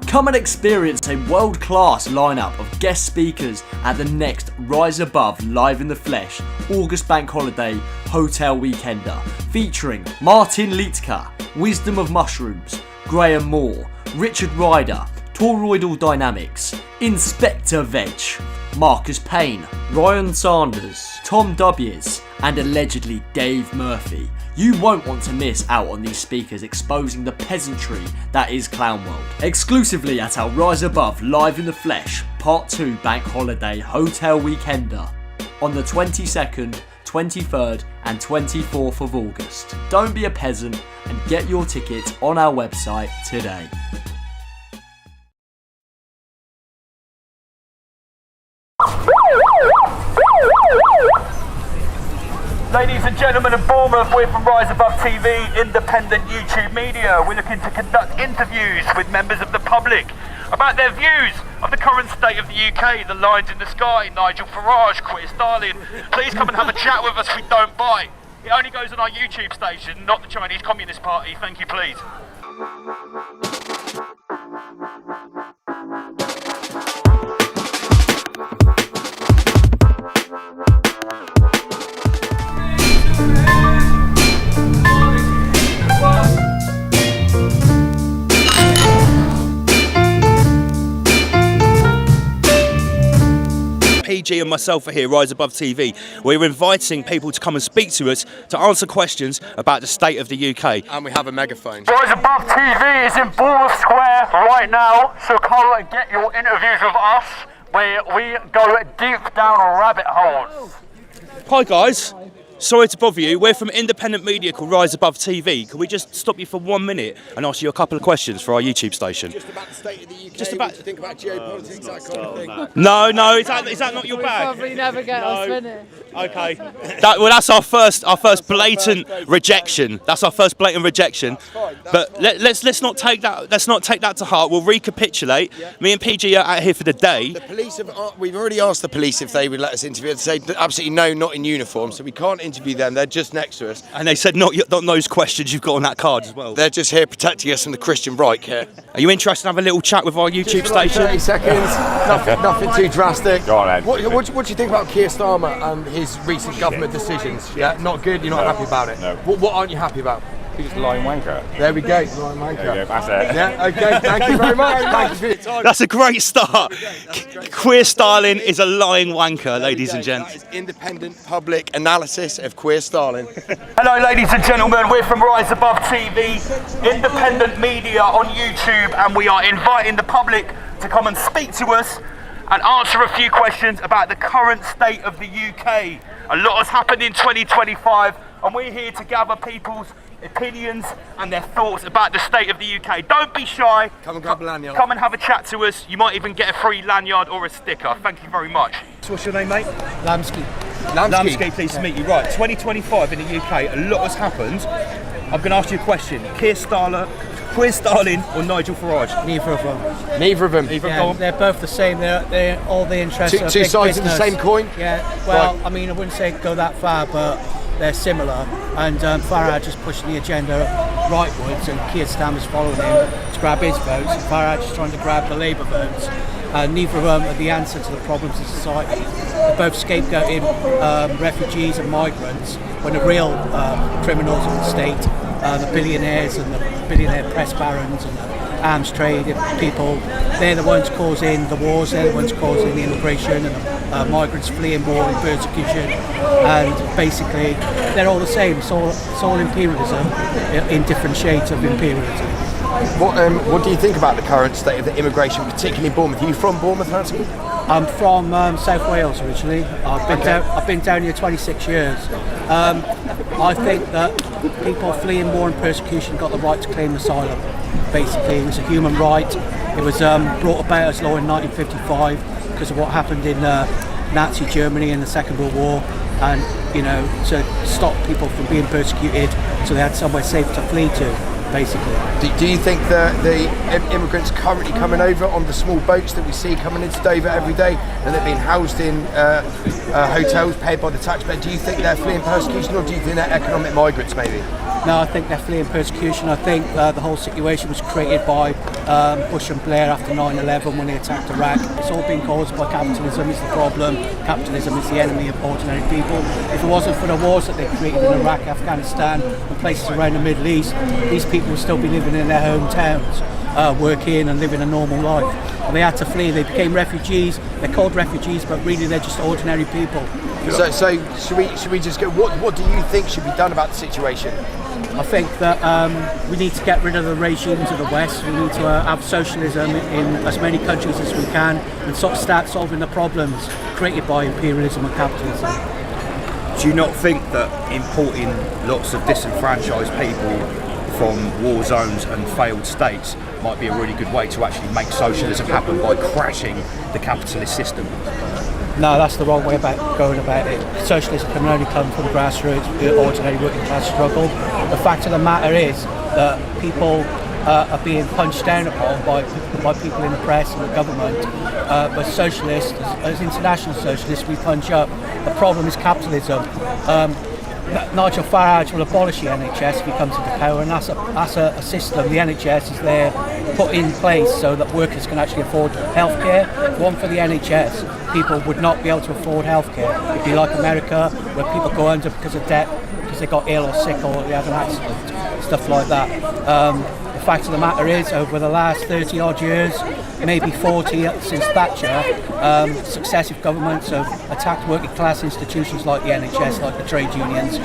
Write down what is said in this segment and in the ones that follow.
Come and experience a world-class lineup of guest speakers at the next Rise Above Live in the Flesh August Bank Holiday Hotel Weekender, featuring Martin Liedtke, Wisdom of Mushrooms, Graham Moore, Richard Ryder, Toroidal Dynamics, Inspector Veg, Marcus Payne, Ryan Sanders, Tom W's, and allegedly Dave Murphy. You won't want to miss out on these speakers exposing the peasantry that is Clown World. Exclusively at our Rise Above Live in the Flesh Part 2 Bank Holiday Hotel Weekender on the 22nd, 23rd and 24th of August. Don't be a peasant and get your tickets on our website today. Ladies and gentlemen of Bournemouth, we're from Rise Above TV, independent YouTube media. We're looking to conduct interviews with members of the public about their views of the current state of the UK, the lines in the sky, Nigel Farage, Queer Starling. Please come and have a chat with us, we don't bite. It only goes on our YouTube station, not the Chinese Communist Party. Thank you, please. PG and myself are here, Rise Above TV. We're inviting people to come and speak to us to answer questions about the state of the UK. And we have a megaphone. Rise Above TV is in Bournemouth Square right now, so come and get your interviews with us, where we go deep down rabbit holes. Hi guys, sorry to bother you. We're from independent media called Rise Above TV. Can we just stop you for 1 minute and ask you a couple of questions for our YouTube station? Just about the state of the UK, Just about what do you think about geopolitics, that kind of thing? No, is that not your bag? Probably never get us finished. Okay. That's our first blatant rejection. That's our first blatant rejection. But let's not take that to heart. We'll recapitulate. Yeah. Me and PG are out here for the day. The police we've already asked the police if they would let us interview. They say absolutely no, not in uniform, so we can't interview them. They're just next to us. And they said not those questions you've got on that card as well. They're just here protecting us from the Christian right here. Are you interested in having a little chat with our YouTube station? 30 seconds. Nothing too drastic. Go on, Ed. What do you think about Keir Starmer and his recent government decisions? Yeah, not good. You're not happy about it. No. What aren't you happy about? He's just a lying wanker. There we go. Lying wanker. There you go. That's it. Yeah. Okay. Thank you very much. Thank you for your time. That's a great start. Queer Starling is a lying wanker, ladies and gents. That is independent public analysis of Queer Starling. Hello ladies and gentlemen, we're from Rise Above TV, independent media on YouTube, and we are inviting the public to come and speak to us and answer a few questions about the current state of the UK. A lot has happened in 2025, and we're here to gather people's opinions and their thoughts about the state of the UK. Don't be shy. Come and grab a lanyard. Come and have a chat to us. You might even get a free lanyard or a sticker. Thank you very much. So what's your name, mate? Lamsky. Lamsky, pleased to meet you. Right, 2025 in the UK, a lot has happened. I'm going to ask you a question. Keir Starling or Nigel Farage? Neither of them. Neither of them. Yeah, they're both the same. They're all the interests of Two big sides of the business. same coin? Yeah, well, Right. I mean, I wouldn't say go that far, but they're similar. And Farage is pushing the agenda rightwards, and Keir Starmer's following him to grab his votes, and Farage is trying to grab the Labour votes. Neither of them are the answer to the problems of society. They're both scapegoating refugees and migrants when the real criminals of the state, the billionaires and the billionaire press barons and the arms trade people, they're the ones causing the wars, they're the ones causing the immigration and the migrants fleeing war and persecution, and basically they're all the same. It's all imperialism in different shades of imperialism. What do you think about the current state of the immigration, particularly in Bournemouth? Are you from Bournemouth, Nancy? I'm from South Wales originally. I've been down here 26 years. I think that people fleeing war and persecution got the right to claim asylum. Basically, it was a human right. It was brought about as law in 1955 because of what happened in Nazi Germany in the Second World War, and to stop people from being persecuted, so they had somewhere safe to flee to. Basically. Do you think the immigrants currently coming over on the small boats that we see coming into Dover every day, and they're being housed in hotels paid by the taxpayer, do you think they're fleeing persecution, or do you think they're economic migrants maybe? No, I think they're fleeing persecution. I think the whole situation was created by Bush and Blair after 9/11 when they attacked Iraq. It's all been caused by capitalism is the problem. Capitalism is the enemy of ordinary people. If it wasn't for the wars that they created in Iraq, Afghanistan and places around the Middle East, these people would still be living in their hometowns, working and living a normal life. And they had to flee. They became refugees. They're called refugees, but really they're just ordinary people. So should we just go? What do you think should be done about the situation? I think that we need to get rid of the regimes of the West. We need to have socialism in as many countries as we can, and sort of start solving the problems created by imperialism and capitalism. Do you not think that importing lots of disenfranchised people from war zones and failed states might be a really good way to actually make socialism happen by crashing the capitalist system? No, that's the wrong way about going about it. Socialism can only come from grassroots, the ordinary working class struggle. The fact of the matter is that people are being punched down upon by people in the press and the government. But socialists, as international socialists, we punch up. The problem is capitalism. Nigel Farage will abolish the NHS if he comes into power, and that's a system. The NHS is there put in place so that workers can actually afford healthcare. If it wasn't for the NHS, people would not be able to afford healthcare. It'd be like America, where people go under because of debt, because they got ill or sick or they had an accident, stuff like that. The fact of the matter is, over the last 30 odd years, maybe 40 since Thatcher, successive governments have attacked working class institutions like the NHS, like the trade unions,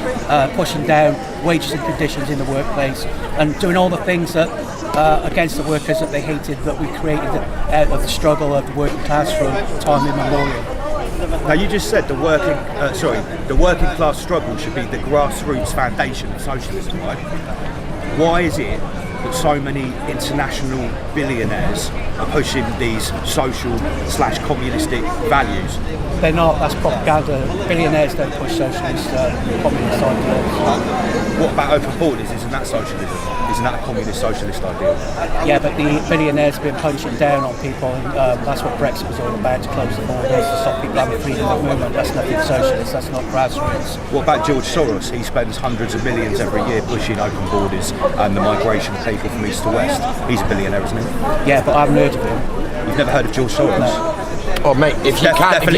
pushing down wages and conditions in the workplace, and doing all the things that against the workers that they hated, that we created out of the struggle of the working class from time immemorial. Now, you just said the working class struggle should be the grassroots foundation of socialism, right? Why is it that so many international billionaires are pushing these social/communistic values? They're not, that's propaganda. Billionaires don't push socialist, communist ideas. What about open borders? Isn't that socialism? Isn't that a communist socialist ideal? Yeah, but the billionaires have been punching down on people, and that's what Brexit was all about, to close the borders, to stop people having freedom of movement. That's nothing socialist, that's not grassroots. What about George Soros? He spends hundreds of millions every year pushing open borders and the migration of people from east to west. He's a billionaire, isn't he? Yeah, but I haven't heard of him. You've never heard of George Soros? No. Oh mate, if you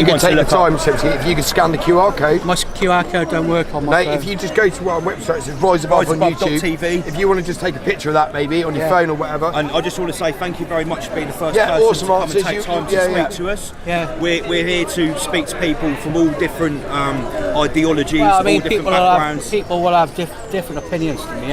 could take the time, Simpson, if you could scan the QR code. My QR code don't work on my phone. phone. If you just go to our website, it says Rise Above on YouTube. TV. If you want to just take a picture of that maybe on your phone or whatever. And I just want to say thank you very much for being the first person awesome to come answers. and take time to speak to us. Yeah. We're here to speak to people from all different ideologies, well, I mean, all different backgrounds. People will have different opinions to me.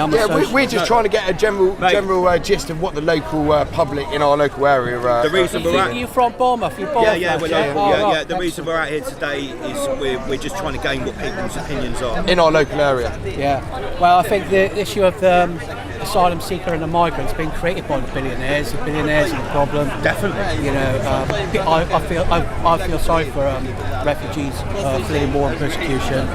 We're just trying to get a general gist of what the local public in our local area. The reason we're at. You're from Bournemouth. You're Bournemouth. The reason we're out here today is we're just trying to gain what people's opinions are in our local area. Yeah. Well, I think the issue of the asylum seeker and the migrant has been created by the billionaires. The billionaires are the problem. Definitely. You know, I feel sorry for refugees fleeing war and persecution.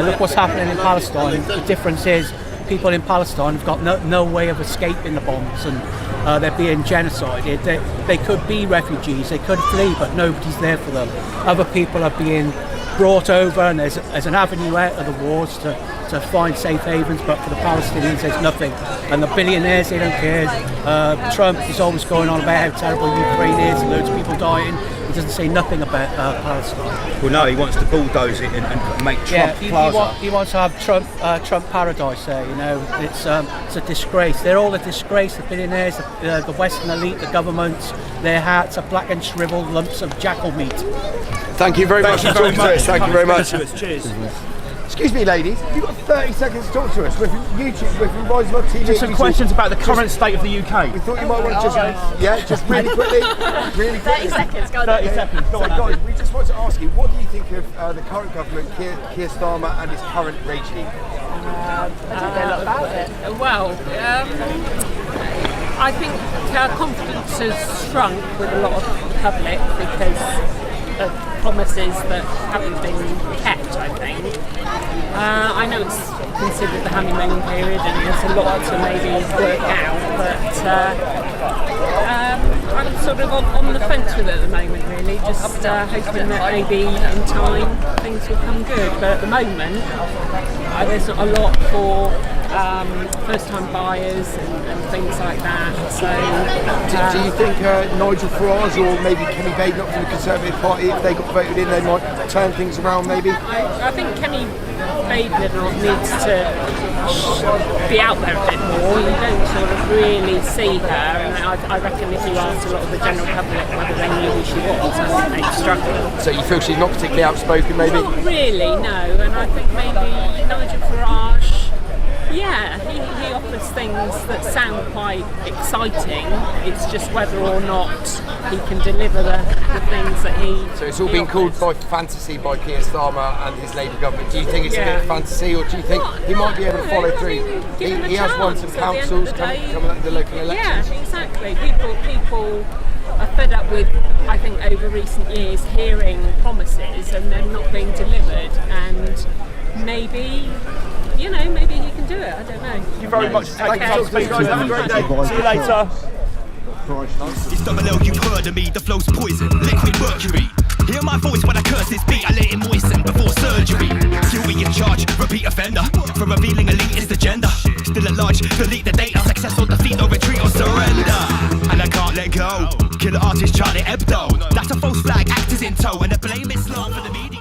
Look what's happening in Palestine. The difference is people in Palestine have got no way of escaping the bombs, and they're being genocided. They could be refugees, they could flee, but nobody's there for them. Other people are being brought over, and there's an avenue out of the wars to find safe havens, but for the Palestinians there's nothing. And the billionaires, they don't care. Trump is always going on about how terrible Ukraine is and loads of people dying. He doesn't say nothing about Palestine. Well, no, he wants to bulldoze it and make Trump Plaza. He wants to have Trump paradise there. You know, it's a disgrace. They're all a disgrace. The billionaires, the Western elite, the governments. Their hats are black and shriveled lumps of jackal meat. Thank you very much for talking to us. Thank you very much. Cheers. Excuse me, ladies. You've got 30 seconds to talk to us. We're from YouTube. We're from Rise Above TV. Just some questions about the current state of the UK. We thought you might want to just really quickly. 30 seconds, go on. 30 seconds, go So on. guys, we just want to ask you, what do you think of the current government, Keir Starmer and his current regime? I don't know a lot about it. Well, I think confidence has shrunk with a lot of the public because of promises that haven't been kept, I think. I know it's considered the honeymoon period and there's a lot to maybe work out, but I'm sort of on the fence with it at the moment, really, just hoping that maybe in time things will come good. But at the moment, there's not a lot for first-time buyers and things like that. So, do you think Nigel Farage or maybe Kenny Baker from the Conservative Party, if they got voted in, they might turn things around maybe? I think Kenny Baker needs to be out there a bit more. You don't sort of really see her, and I reckon if you asked a lot of the general public whether they knew who she was, I think they'd struggle. So you feel she's not particularly outspoken maybe? Not really, no, and I think maybe Nigel Farage, yeah, he offers things that sound quite exciting. It's just whether or not he can deliver the things that he. So it's all been called by fantasy by Keir Starmer and his Labour government. Do you think it's a bit of fantasy, or do you think he might be able to follow through? He has won some councils coming up in the local elections. Yeah, exactly. People are fed up with, I think, over recent years hearing promises and them not being delivered, and maybe. You know, maybe he can do it. I don't know. Thank you very much for taking time to speak to us. Have a great day. See you later. It's double L, you've heard of me, the flow's poison, liquid mercury. Hear my voice when I curse this beat, I let it moisten before surgery. Still we in charge, repeat offender, for revealing elitist agenda. Still at large, delete the data, success or defeat or retreat or surrender. And I can't let go, killer artist Charlie Hebdo. That's a false flag, actors in tow, and the blame is slung for the media.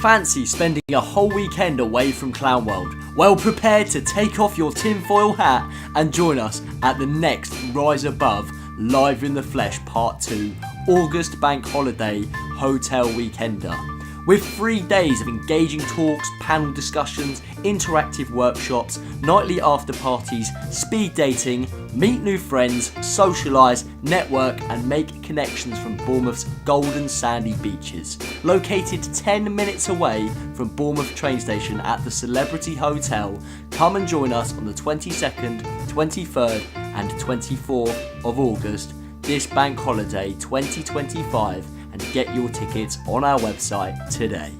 Fancy spending a whole weekend away from Clown World? Well prepared to take off your tinfoil hat and join us at the next Rise Above Live in the Flesh Part 2 August Bank Holiday Hotel Weekender. With 3 days of engaging talks, panel discussions, interactive workshops, nightly after parties, speed dating, meet new friends, socialise, network and make connections from Bournemouth's golden sandy beaches. Located 10 minutes away from Bournemouth train station at the Celebrity Hotel, come and join us on the 22nd, 23rd and 24th of August, this bank holiday 2025, and get your tickets on our website today.